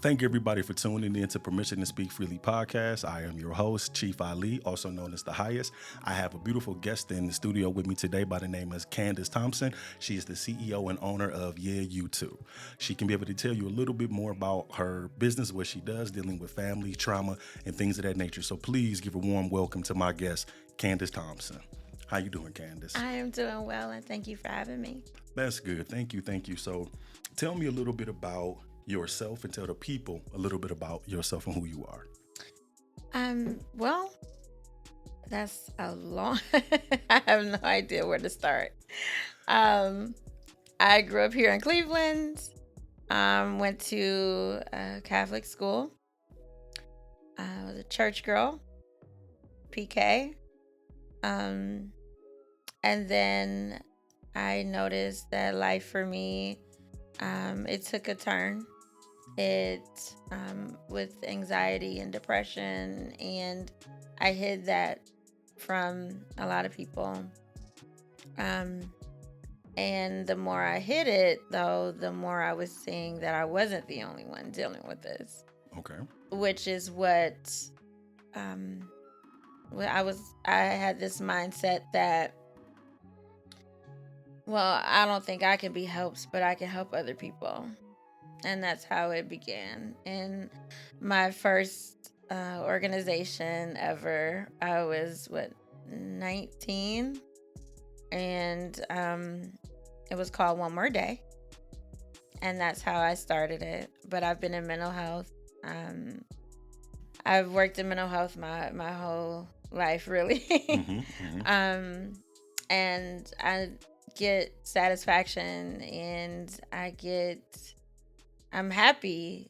Thank you, everybody, for tuning in to Permission to Speak Freely podcast. I am your host, Chief Ali, also known as The Highest. I have a beautiful guest in the studio with me today by the name of Candace Thompson. She is the CEO and owner of Yeah, You Too. She can be able to tell you a little bit more about her business, what she does, dealing with family, trauma, and things of that nature. So please give a warm welcome to my guest, Candace Thompson. How you doing, Candace? I am doing well, and thank you for having me. That's good. Thank you. So tell me a little bit about yourself and tell the people a little bit about yourself and who you are. Well, that's a long, I have no idea where to start. I grew up here in Cleveland, went to a Catholic school. I was a church girl, PK. And then I noticed that life for me, it took a turn. With anxiety and depression, and I hid that from a lot of people. And the more I hid it, though, the more I was seeing that I wasn't the only one dealing with this. Okay. Which is what I had this mindset that, well, I don't think I can be helped, but I can help other people. And that's how it began. In my first organization ever, I was, 19? And it was called One More Day. And that's how I started it. But I've been in mental health. I've worked in mental health my whole life, really. And I get satisfaction, and I'm happy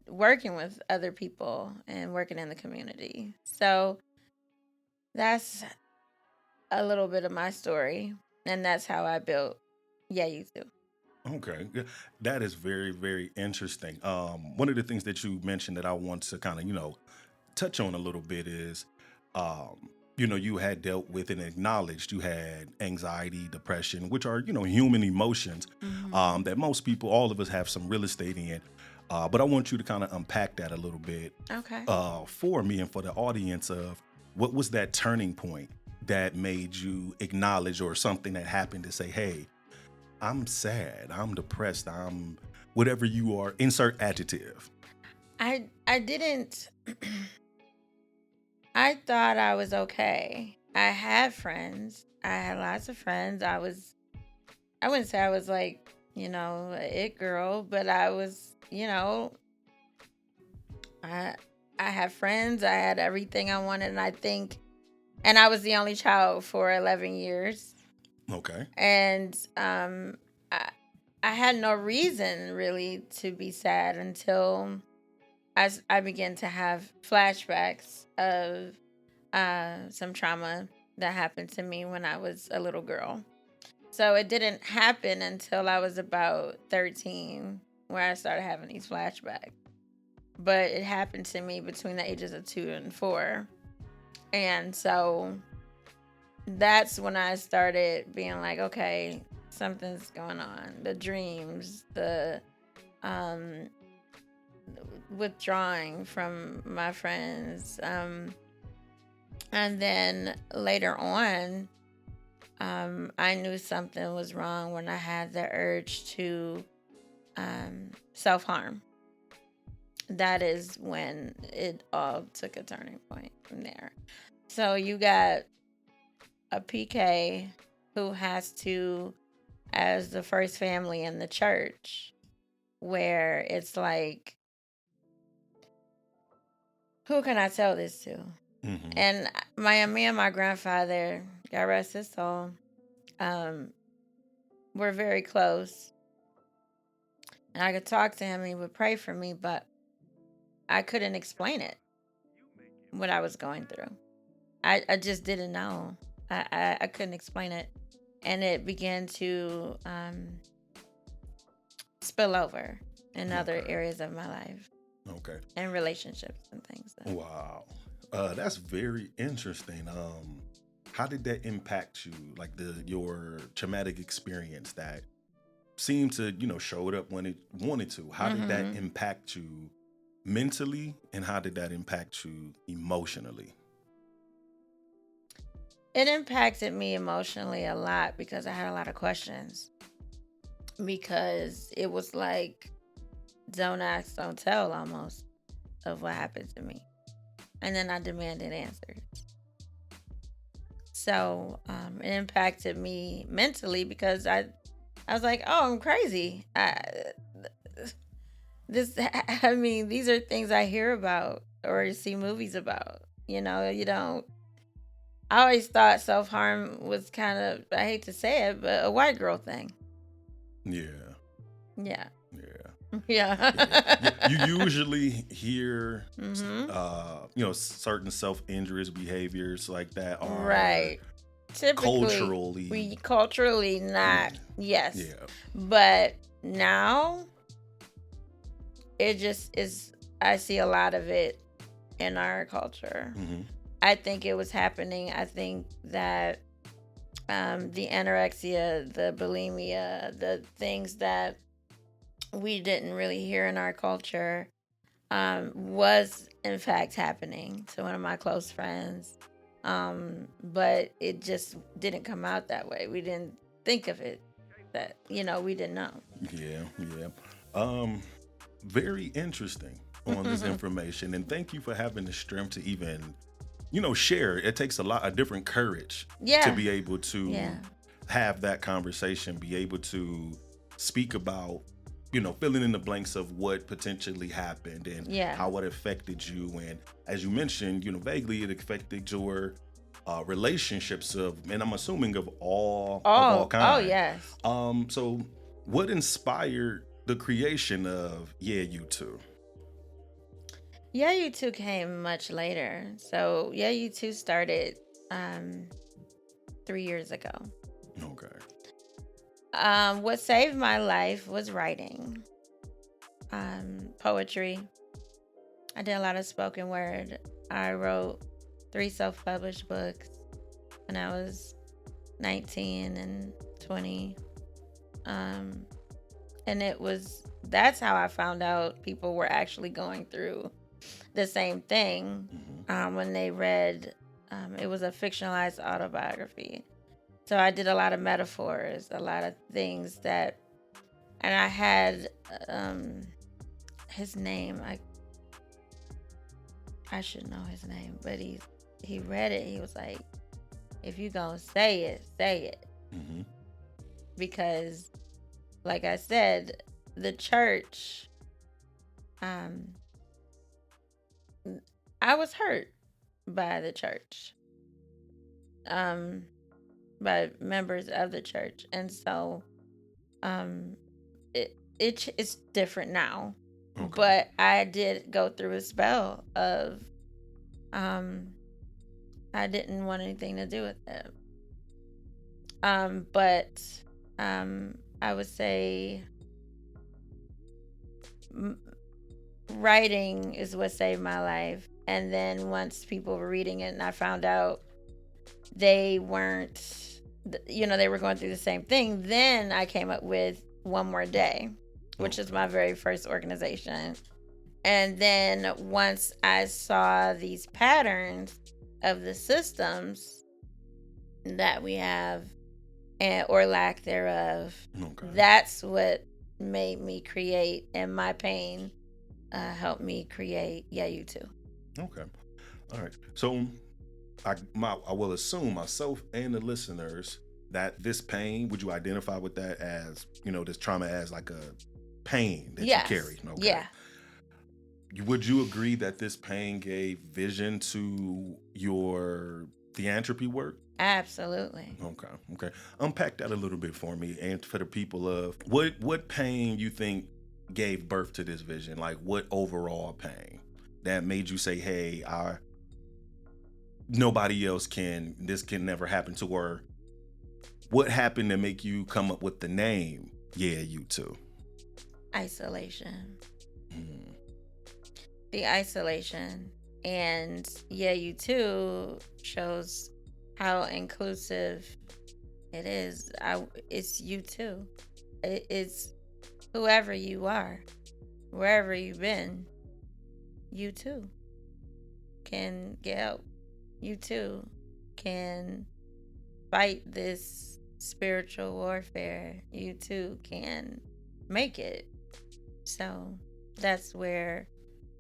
working with other people and working in the community. So that's a little bit of my story, and that's how I built Yeah, You Too. Okay. That is very, very interesting. One of the things that you mentioned that I want to kind of, touch on a little bit is, you had dealt with and acknowledged you had anxiety, depression, which are, human emotions that most people, all of us have some real estate in. But I want you to kind of unpack that a little bit Okay. for me and for the audience of what was that turning point that made you acknowledge, or something that happened to say, hey, I'm sad, I'm depressed, I'm whatever you are, insert adjective. I didn't I thought I was okay. I had friends. I had lots of friends. I wouldn't say I was like, a it girl, but I was, I had friends. I had everything I wanted, and I was the only child for 11 years. Okay. And I had no reason really to be sad until I began to have flashbacks of some trauma that happened to me when I was a little girl. So it didn't happen until I was about 13 where I started having these flashbacks. But it happened to me between the ages of 2 and 4. And so that's when I started being like, okay, something's going on. The dreams, the withdrawing from my friends. And then later on, I knew something was wrong when I had the urge to self-harm. That is when it all took a turning point from there. So you got a PK who has to, as the first family in the church, where it's like, who can I tell this to? Mm-hmm. And me and my grandfather, God rest his soul, were very close. And I could talk to him and he would pray for me, but I couldn't explain it, what I was going through. I just didn't know. I couldn't explain it. And it began to spill over in other areas of my life. Okay. And relationships and things. Wow. That's very interesting. How did that impact you? Like your traumatic experience that seemed to, showed up when it wanted to. How did that impact you mentally, and how did that impact you emotionally? It impacted me emotionally a lot because I had a lot of questions. Because it was like, don't ask, don't tell almost of what happened to me. And then I demanded answers. So it impacted me mentally because I was like, oh, I'm crazy. I mean, these are things I hear about or see movies about. You know, you don't. I always thought self harm was kind of, I hate to say it, but a white girl thing. Yeah. Yeah. Yeah. Yeah. You usually hear, Mm-hmm. certain self-injurious behaviors like that are Right. Typically, we culturally not. Yes. Yeah. But now it just is. I see a lot of it in our culture. Mm-hmm. I think it was happening. I think that the anorexia, the bulimia, the things that we didn't really hear in our culture was in fact happening to one of my close friends. But it just didn't come out that way. We didn't think of it that, we didn't know. Yeah. Very interesting on this information, and thank you for having the strength to even, share. It takes a different courage to be able to have that conversation, be able to speak about, filling in the blanks of what potentially happened and how it affected you. And as you mentioned, vaguely it affected your relationships and I'm assuming of all kinds. Oh, yes. So what inspired the creation of Yeah, You Too? Yeah, You Too came much later. So Yeah, You Too started 3 years ago. Okay. What saved my life was writing, poetry. I did a lot of spoken word. I wrote 3 self-published books when I was 19 and 20. And that's how I found out people were actually going through the same thing. When they read, it was a fictionalized autobiography. So I did a lot of metaphors, a lot of things and I had his name. I should know his name, but he read it. He was like, if you gonna say it, say it. Mm-hmm. Because, like I said, the church, I was hurt by the church, by members of the church, and so, it's different now. Okay. But I did go through a spell of, I didn't want anything to do with it. But I would say writing is what saved my life. And then once people were reading it and I found out they weren't, they were going through the same thing, then I came up with One More Day, which is my very first organization. And then once I saw these patterns of the systems that we have, or lack thereof, that's what made me create, and my pain helped me create Yeah, You Too. Okay. All right. So I will assume myself and the listeners that this pain, would you identify with that as, this trauma as like a pain that you carry? Okay. Yeah. Would you agree that this pain gave vision to your philanthropy work? Absolutely. Okay. Unpack that a little bit for me, and for the people of what pain you think gave birth to this vision? Like, what overall pain that made you say, hey, nobody else this can never happen to her? What happened to make you come up with the name Yeah, You Too? Isolation. The isolation. And Yeah, You Too shows how inclusive it is. It's you too. It's whoever you are, wherever you've been. you too can get help. You too can fight this spiritual warfare. You too can make it. So that's where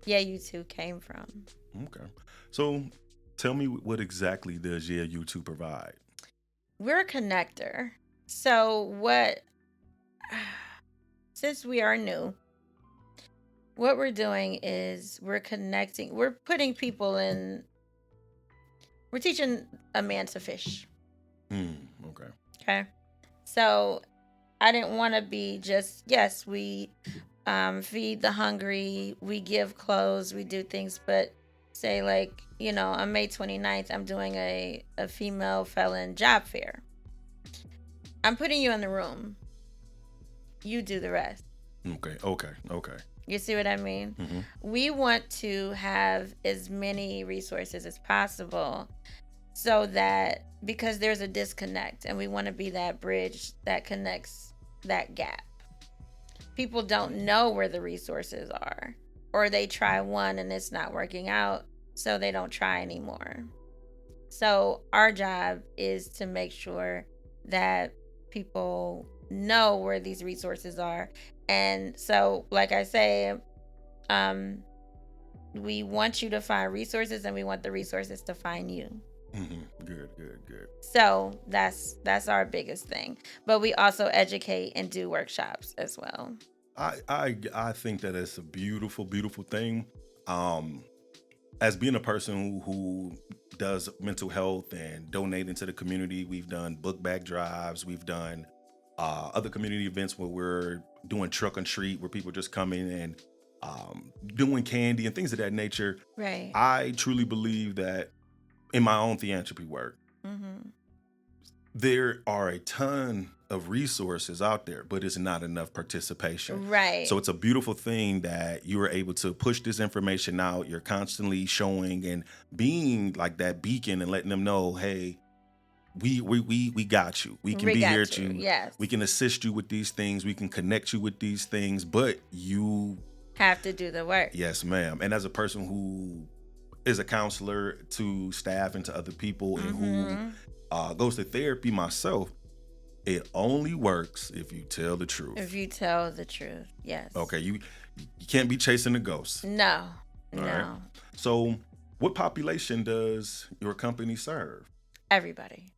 you too came from. Okay. So tell me, what exactly does you two provide? We're a connector. So what since we are new, what we're doing is we're connecting, we're putting people in, we're teaching a man to fish. Okay. Okay. So I didn't want to be just, yes, we feed the hungry, we give clothes, we do things, but say like, on May 29th, I'm doing a female felon job fair. I'm putting you in the room. You do the rest. Okay. You see what I mean? Mm-hmm. We want to have as many resources as possible so that, because there's a disconnect and we want to be that bridge that connects that gap. People don't know where the resources are, or they try one and it's not working out, so they don't try anymore. So our job is to make sure that people know where these resources are. And so, like I say, we want you to find resources and we want the resources to find you. Mm-hmm. Good. So that's our biggest thing. But we also educate and do workshops as well. I think that it's a beautiful thing. As being a person who does mental health and donating to the community, we've done book bag drives, we've done other community events where we're doing truck and treat, where people just come in and doing candy and things of that nature. Right. I truly believe that in my own philanthropy work, Mm-hmm. there are a ton of resources out there, but it's not enough participation. Right. So it's a beautiful thing that you are able to push this information out. You're constantly showing and being like that beacon and letting them know, hey, we got you. We can be here to, yes. we can assist you with these things. We can connect you with these things, but you have to do the work. Yes, ma'am. And as a person who is a counselor to staff and to other people, and who goes to therapy myself, it only works if you tell the truth. If you tell the truth, yes. Okay, you can't be chasing the ghosts. No. All right. So what population does your company serve? Everybody.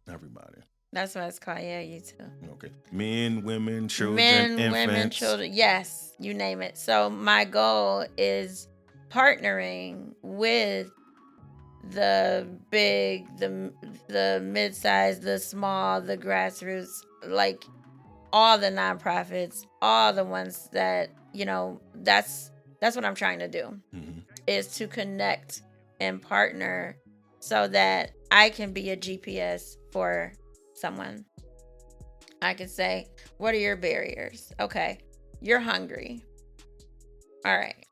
That's why it's called you too. Okay. Men, women, children, infants. Women, children. Yes, you name it. So my goal is partnering with the big, the mid-size, the small, the grassroots, like all the nonprofits, all the ones that, that's what I'm trying to do, is to connect and partner so that I can be a GPS for someone. I can say, what are your barriers? Okay, you're hungry. All right.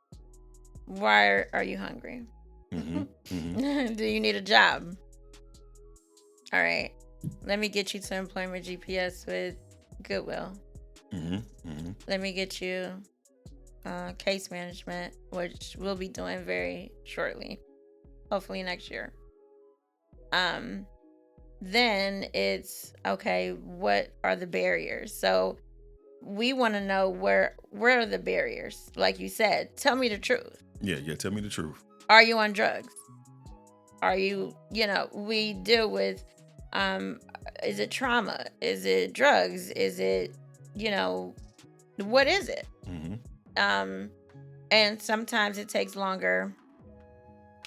Why are you hungry? Do you need a job? All right. Let me get you to Employment GPS with Goodwill. Let me get you case management, which we'll be doing very shortly, hopefully next year. Then it's, okay, what are the barriers? So we want to know where are the barriers? Like you said, tell me the truth. Yeah, tell me the truth. Are you on drugs? Are you, we deal with, is it trauma? Is it drugs? Is it, what is it? And sometimes it takes longer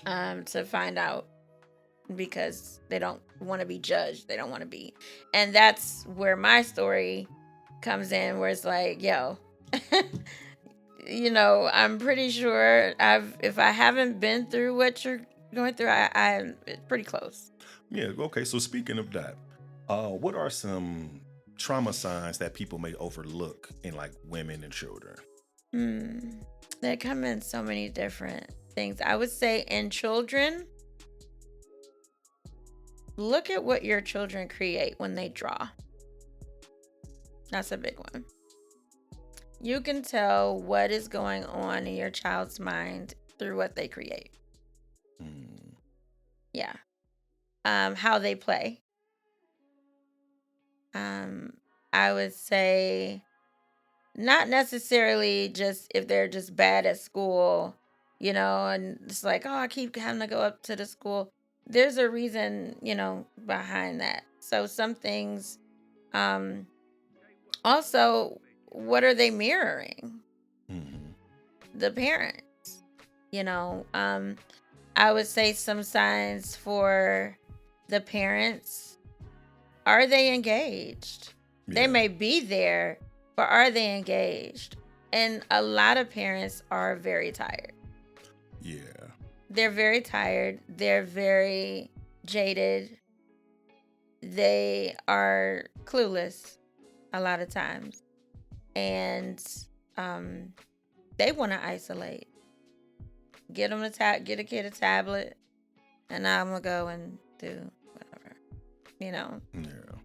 to find out because they don't want to be judged. They don't want to be. And that's where my story comes in, where it's like, yo, I'm pretty sure if I haven't been through what you're going through, I'm pretty close. Yeah. Okay. So speaking of that, what are some trauma signs that people may overlook in like women and children? They come in so many different things. I would say in children, look at what your children create when they draw. That's a big one. You can tell what is going on in your child's mind through what they create. Mm. Yeah. How they play. I would say not necessarily just if they're just bad at school, and it's like, oh, I keep having to go up to the school. There's a reason, behind that. So some things, also, what are they mirroring? Mm-hmm. The parents, I would say some signs for the parents. Are they engaged? Yeah. They may be there, but are they engaged? And a lot of parents are very tired. Yeah. They're very tired. They're very jaded. They are clueless a lot of times. And they want to isolate. Get a kid a tablet, and I'm going to go and do whatever, Yeah.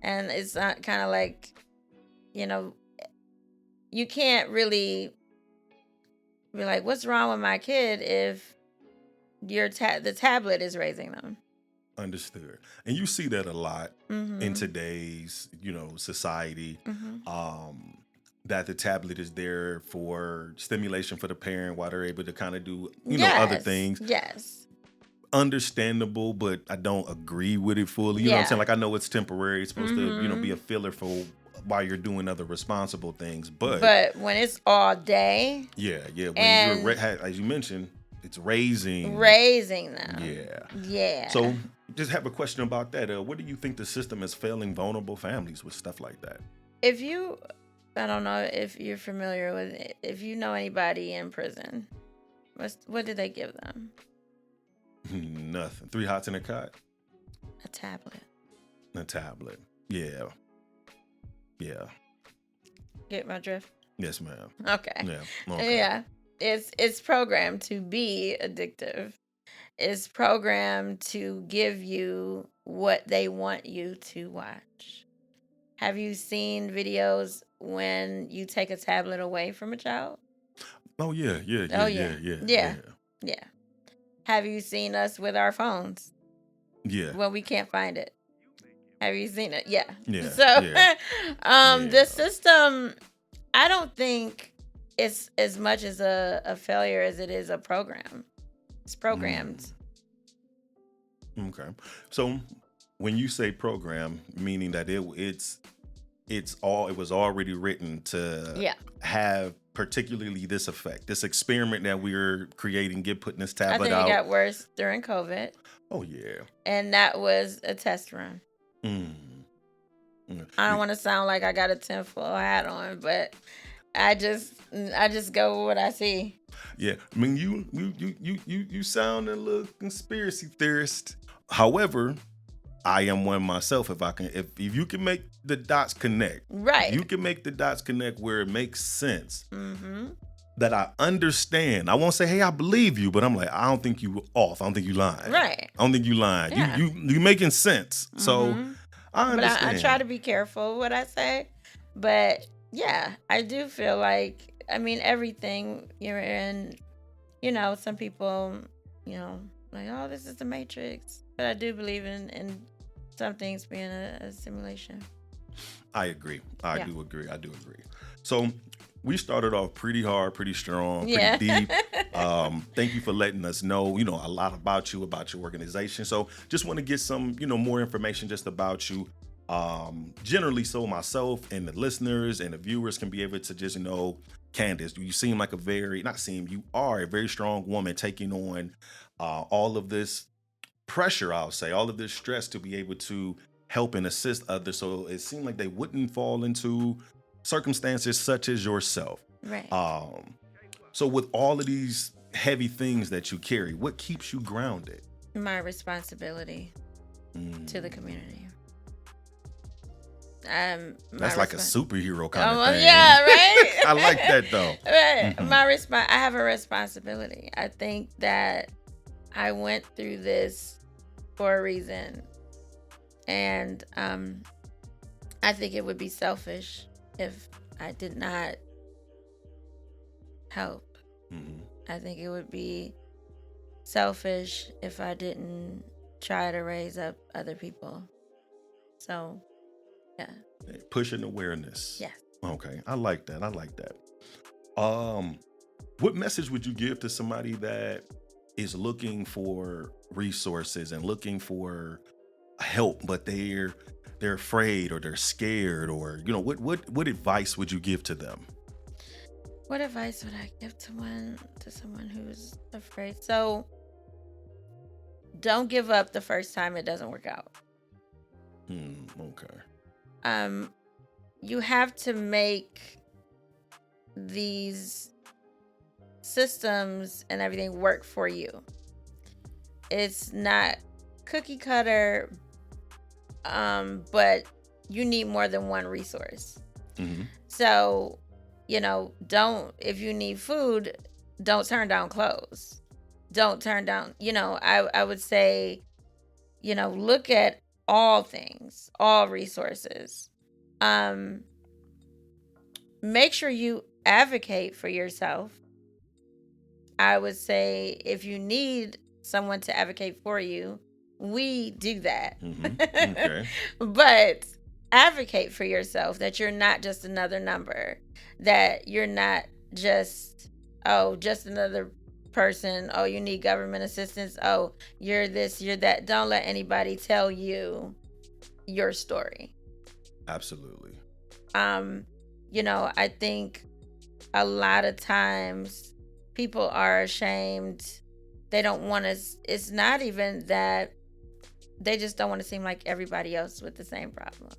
And it's not kind of like, you can't really be like, what's wrong with my kid if the tablet is raising them? Understood. And you see that a lot Mm-hmm. in today's, society. Mm-hmm. That the tablet is there for stimulation for the parent while they're able to kind of do, Yes. other things. Yes. Understandable, but I don't agree with it fully. You know what I'm saying? Like, I know it's temporary. It's supposed to, be a filler for while you're doing other responsible things. But when it's all day. Yeah. When And you're, as you mentioned, it's raising them. Yeah. Yeah. So just have a question about that. What do you think the system is failing vulnerable families with stuff like that? I don't know if you're familiar with it. If you know anybody in prison, what did they give them? Nothing. 3 hots in a cot? A tablet. Yeah. Get my drift? Yes, ma'am. Okay. Yeah. Okay. Yeah. It's programmed to be addictive. It's programmed to give you what they want you to watch. Have you seen videos when you take a tablet away from a child? Oh, yeah. Yeah. Have you seen us with our phones? Yeah. When we can't find it. Have you seen it? Yeah. Yeah. So, Yeah. The system, I don't think it's as much as a failure as it is a program. It's programmed. Okay. So when you say program, meaning that it was already written to have particularly this effect, this experiment that we're creating, putting this tablet out. I think it got worse during COVID. Oh yeah. And that was a test run. I don't want to sound like I got a tinfoil hat on, but I just go with what I see. Yeah, I mean you sound a little conspiracy theorist. However, I am one myself. If you can make the dots connect, right? You can make the dots connect where it makes sense. That I understand. I won't say, hey, I believe you, but I'm like, I don't think you off. I don't think you lying. Right. I don't think you lying. Yeah. You making sense. So I understand. But I try to be careful what I say. But yeah, I do feel like, everything you're in, some people, like, oh, this is the Matrix. But I do believe in some things being a simulation. I agree. I do agree. So we started off pretty hard, pretty strong, pretty deep. Thank you for letting us know, a lot about you, about your organization. So just want to get some, more information just about you. Generally, so myself and the listeners and the viewers can be able to just, Candace, you seem like you are a very strong woman taking on all of this pressure, I'll say, all of this stress to be able to help and assist others. So it seemed like they wouldn't fall into circumstances such as yourself. Right. So with all of these heavy things that you carry, what keeps you grounded? My responsibility to the community. That's like a superhero kind of thing. Yeah, right. I like that though. Right. I have a responsibility. I think that I went through this for a reason, and I think it would be selfish if I did not help. I think it would be selfish if I didn't try to raise up other people. So, yeah. Pushing awareness. Yes. Okay, I like that. I like that. What message would you give to somebody that is looking for resources and looking for help, but they're afraid or they're scared, or what advice would you give to them? What advice would I give to someone who's afraid? So, don't give up the first time it doesn't work out. Okay. You have to make these systems and everything work for you. It's not cookie cutter, but you need more than one resource. Mm-hmm. So, if you need food, don't turn down clothes. Don't turn down, I would say, look at all things, all resources. Make sure you advocate for yourself. I would say if you need someone to advocate for you, we do that. Mm-hmm. Okay. But advocate for yourself, that you're not just another number, that you're not just another person. Oh, you need government assistance. Oh, you're this, you're that. Don't let anybody tell you your story. Absolutely. I think a lot of times people are ashamed. They don't want to, it's not even that, they just don't want to seem like everybody else with the same problem.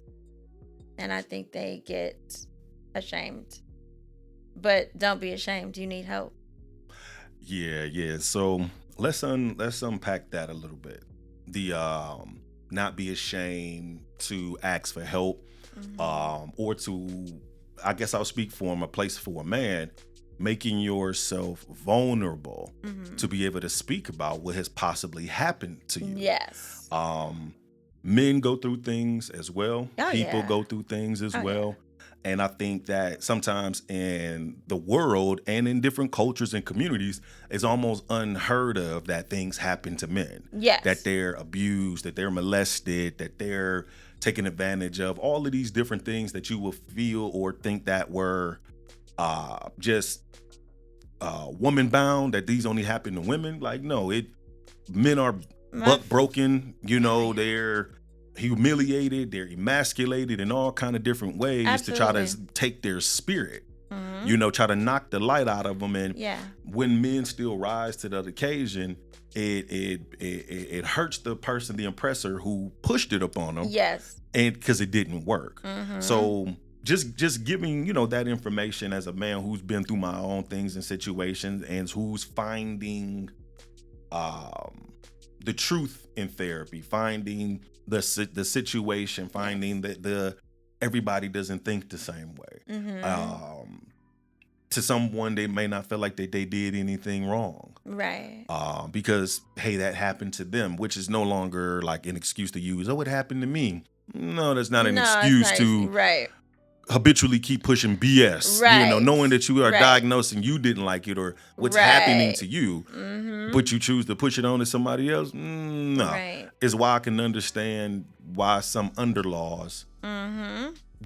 And I think they get ashamed. But don't be ashamed. You need help. Yeah. So let's unpack that a little bit. The not be ashamed to ask for help, or to, I guess I'll speak for him, a place for a man, making yourself vulnerable to be able to speak about what has possibly happened to you. Yes. Men go through things as well. Oh, People yeah. go through things as well. Yeah. And I think that sometimes in the world and in different cultures and communities, it's almost unheard of that things happen to men. Yes. That they're abused, that they're molested, that they're taken advantage of. All of these different things that you will feel or think that were just woman bound, that these only happen to women. Like, no, men are buck broken, they're humiliated, they're emasculated in all kind of different ways. Absolutely. To try to take their spirit, try to knock the light out of them. And when men still rise to the occasion, it hurts the person, the oppressor who pushed it upon them. Yes. And because it didn't work. So just giving, that information as a man who's been through my own things and situations, and who's finding the truth in therapy, finding the situation, finding that everybody doesn't think the same way. To someone, they may not feel like they did anything wrong. Right. Because, hey, that happened to them, which is no longer like an excuse to use. Oh, it happened to me. No, that's not an excuse to habitually keep pushing BS. Right. Knowing that you are diagnosed and you didn't like it, or what's happening to you, but you choose to push it on to somebody else. No. Right. Is why I can understand why some underlaws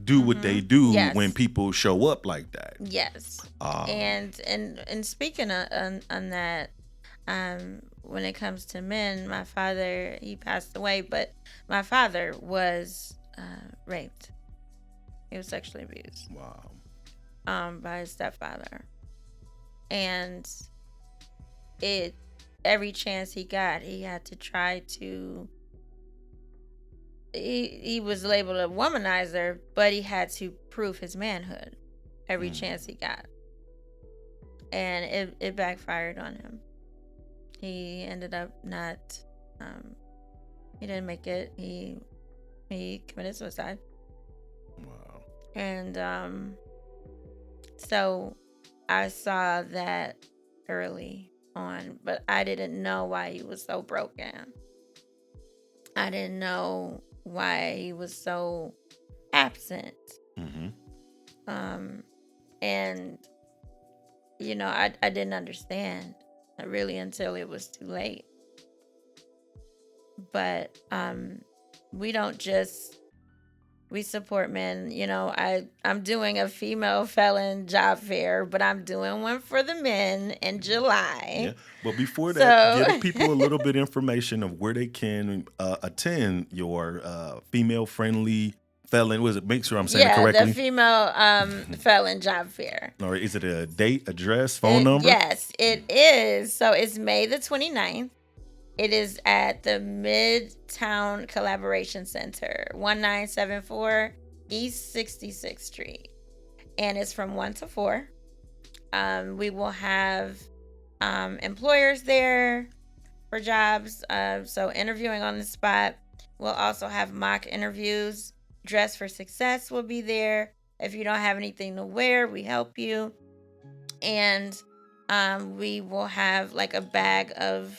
do what they do when people show up like that. Yes. And speaking on that, when it comes to men, my father, he passed away, but my father was raped. He was sexually abused. Wow. By his stepfather. And every chance he got, he had to try to, he was labeled a womanizer, but he had to prove his manhood every chance he got. And it backfired on him. He ended up not, he didn't make it. He committed suicide. Wow. And so I saw that early on, but I didn't know why he was so broken. I didn't know why he was so absent. And I didn't understand really until it was too late. But we don't just, we support men. You know, I'm doing a female felon job fair, but I'm doing one for the men in July. Yeah. But before that, give the people a little bit of information of where they can attend your female-friendly felon. Was it? Make sure I'm saying it correctly. The female felon job fair. Or is it a date, address, phone number? Yes, it is. So it's May the 29th. It is at the Midtown Collaboration Center, 1974 East 66th Street. And it's from 1 to 4. We will have employers there for jobs. So interviewing on the spot. We'll also have mock interviews. Dress for Success will be there. If you don't have anything to wear, we help you. And we will have like a bag of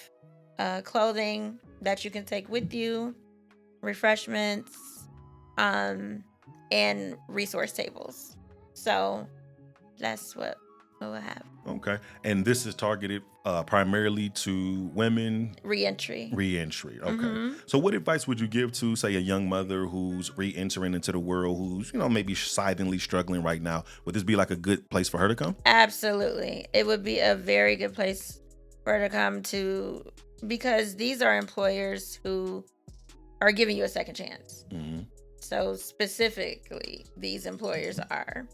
clothing that you can take with you, refreshments, and resource tables. So that's what we'll have. Okay. And this is targeted primarily to women. Reentry. Okay. So what advice would you give to, say, a young mother who's re-entering into the world, who's, maybe silently struggling right now? Would this be like a good place for her to come? Absolutely. It would be a very good place for her to come to, because these are employers who are giving you a second chance. So specifically, these employers are.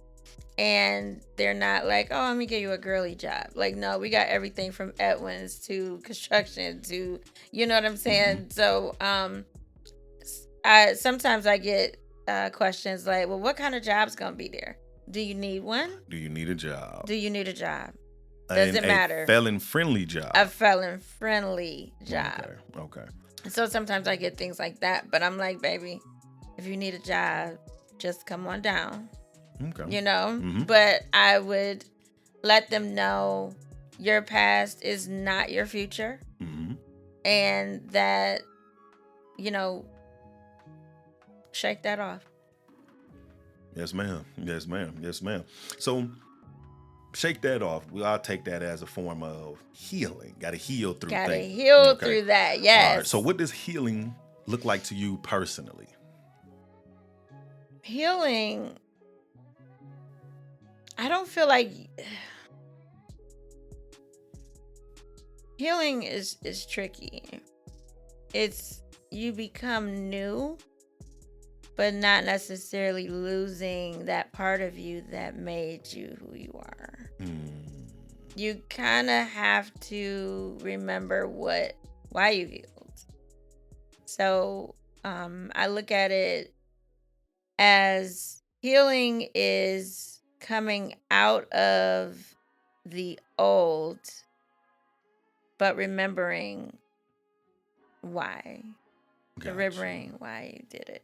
And they're not like, oh, let me give you a girly job. Like, no, we got everything from Edwin's to construction to, you know what I'm saying? So sometimes I get questions like, well, what kind of job's going to be there? Do you need one? Do you need a job? Does it matter? A felon-friendly job. A felon-friendly job. Okay. So sometimes I get things like that. But I'm like, baby, if you need a job, just come on down. Okay. But I would let them know your past is not your future. And that, shake that off. Yes, ma'am. So shake that off. I'll take that as a form of healing. Got to heal through things. Got to heal through that, yes. All right. So what does healing look like to you personally? Healing, I don't feel like healing is tricky. It's, you become new, but not necessarily losing that part of you that made you who you are. You kind of have to remember why you healed. So I look at it as healing is coming out of the old, but remembering why. Remembering why you did it.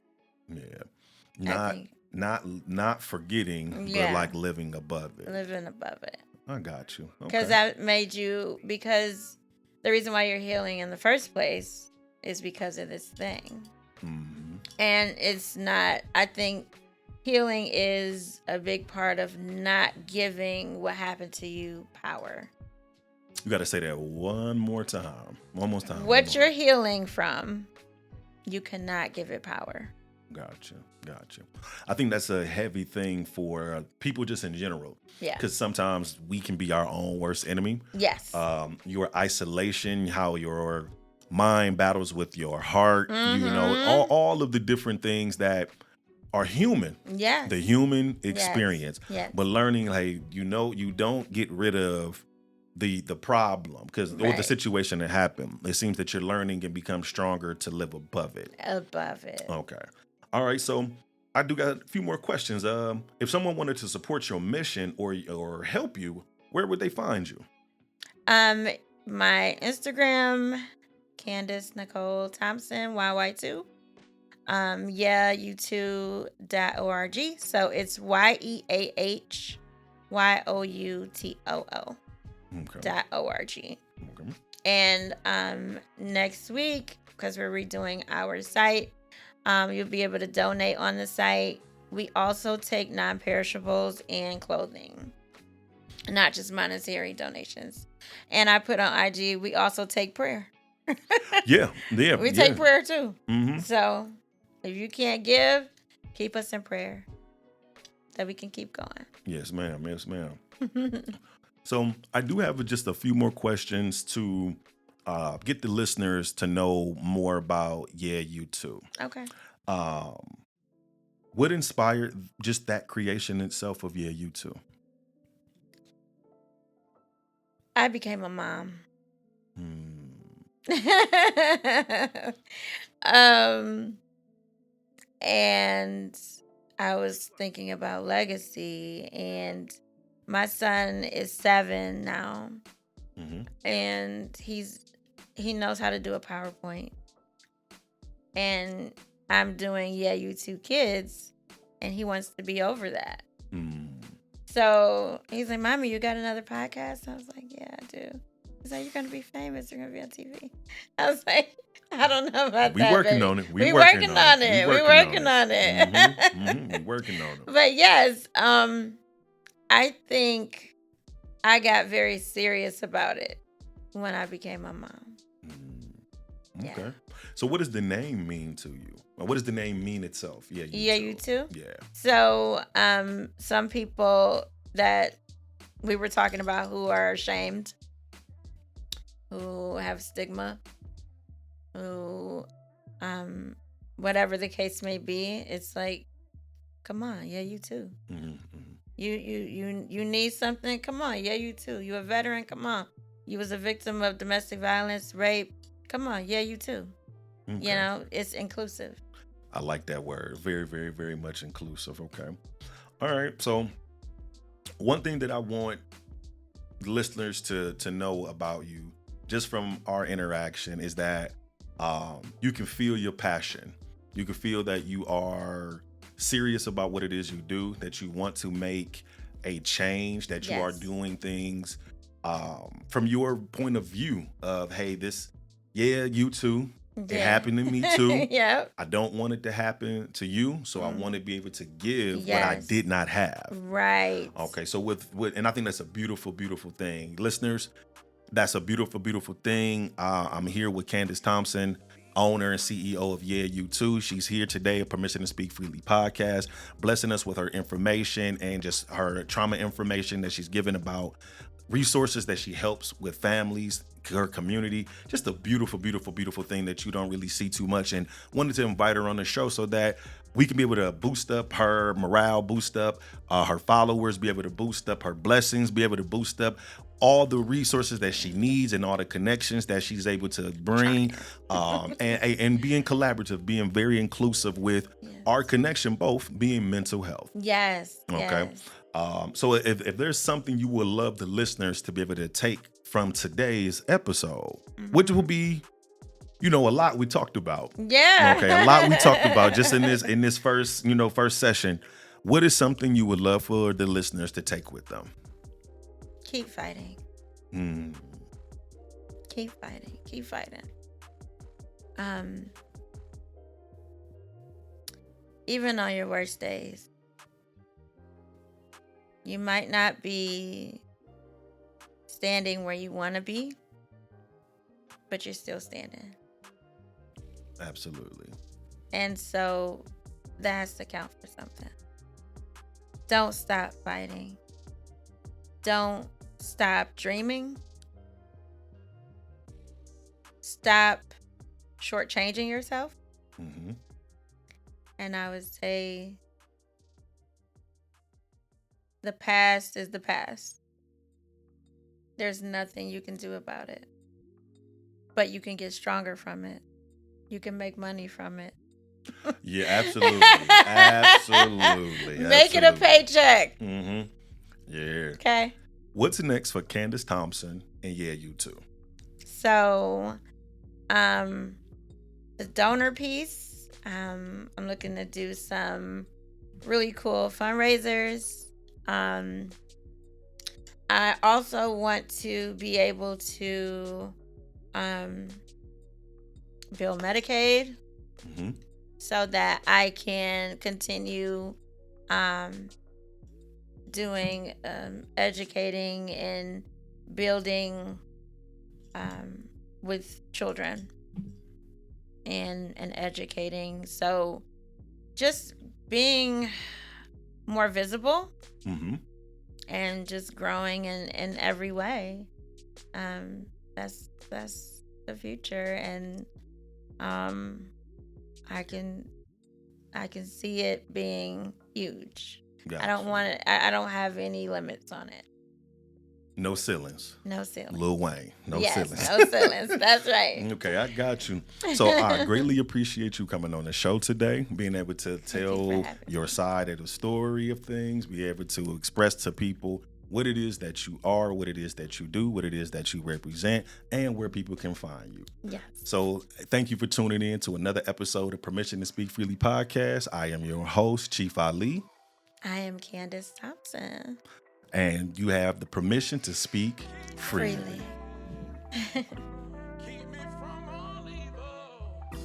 Yeah. Not forgetting, but like living above it. Living above it. I got you. Because that made you, because the reason why you're healing in the first place is because of this thing. And it's not, I think healing is a big part of not giving what happened to you power. You got to say that one more time. One more time. What you're healing from, you cannot give it power. Gotcha. I think that's a heavy thing for people just in general. Yeah. Because sometimes we can be our own worst enemy. Yes. Your isolation, how your mind battles with your heart, all of the different things that are human. Yes. The human experience. Yes. But learning, like, you don't get rid of the problem because or the situation that happened. It seems that you're learning and become stronger to live above it. Okay. All right. So I do got a few more questions. If someone wanted to support your mission or help you, where would they find you? My Instagram, Candace Nicole Thompson, YY2. U2.org. So it's YEAHYOUTOO. .org. Okay. And next week, because we're redoing our site, you'll be able to donate on the site. We also take non-perishables and clothing. not just monetary donations. And I put on IG, we also take prayer. Yeah. We take prayer too. Mm-hmm. So if you can't give, keep us in prayer that we can keep going. Yes, ma'am. Yes, ma'am. So I do have just a few more questions to get the listeners to know more about You Too. Okay. What inspired just that creation itself of You Too? I became a mom. And I was thinking about legacy, and my son is 7 now, and he knows how to do a PowerPoint, and I'm doing You Too Kids, and he wants to be over that. So he's like, "Mommy, you got another podcast?" I was like, "Yeah, I do." He's like, "You're gonna be famous. You're gonna be on TV." I was like, "I don't know about that. We working baby. on it. We working on it. We working on it. We working on it. But yes, I think I got very serious about it when I became a mom. Okay. Yeah. So what does the name mean to you? Or what does the name mean itself? You Too? Yeah. So some people that we were talking about who are ashamed, who have stigma, who whatever the case may be, it's like, come on, You Too. You need something? Come on, You Too. You a veteran? Come on. You was a victim of domestic violence, rape? Come on, You Too. Okay. You know, it's inclusive. I like that word. Very, very, very much inclusive. Okay. All right. So one thing that I want listeners to know about you, just from our interaction, is that you can feel your passion. You can feel that you are serious about what it is you do, that you want to make a change, that you are doing things from your point of view of, hey, You Too. It happened to me too. Yeah. I don't want it to happen to you, so I want to be able to give what I did not have. Right. Okay, so with and I think that's a beautiful, beautiful thing. Listeners, that's a beautiful, beautiful thing. I'm here with Candace Thompson, owner and CEO of You Too. She's here today at Permission to Speak Freely podcast, blessing us with her information and just her trauma information that she's given about resources that she helps with families, her community. Just a beautiful, beautiful, beautiful thing that you don't really see too much, and wanted to invite her on the show so that we can be able to boost up her morale, boost up her followers, be able to boost up her blessings, be able to boost up all the resources that she needs and all the connections that she's able to bring, and being collaborative, being very inclusive with our connection, both being mental health. Yes. Okay. Yes. So if there's something you would love the listeners to be able to take from today's episode, which will be, a lot we talked about. Yeah. Okay, a lot we talked about just in this first session. What is something you would love for the listeners to take with them? Keep fighting. Keep fighting. Keep fighting. Even on your worst days, you might not be standing where you want to be, but you're still standing. Absolutely. And so that has to count for something. Don't stop fighting. Don't stop dreaming. Stop shortchanging yourself. And I would say the past is the past. There's nothing you can do about it. But you can get stronger from it. You can make money from it. Yeah, absolutely. Absolutely. Make it a paycheck. Yeah. Okay. What's next for Candace Thompson and You Too? So, the donor piece, I'm looking to do some really cool fundraisers. I also want to be able to build Medicaid so that I can continue doing educating and building with children and educating. So just being more visible and just growing in every way. That's the future, and I can see it being huge. Gotcha. I don't want it. I don't have any limits on it. No ceilings. No ceilings. Lil Wayne. No yes, ceilings. No ceilings. That's right. Okay, I got you. So I greatly appreciate you coming on the show today, being able to tell your side of the story of things, be able to express to people what it is that you are, what it is that you do, what it is that you represent, and where people can find you. Yes. So thank you for tuning in to another episode of Permission to Speak Freely podcast. I am your host, Chief Ali. I am Candace Thompson. And you have the permission to speak freely. Keep me from all evil.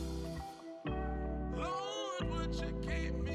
Lord, would you keep me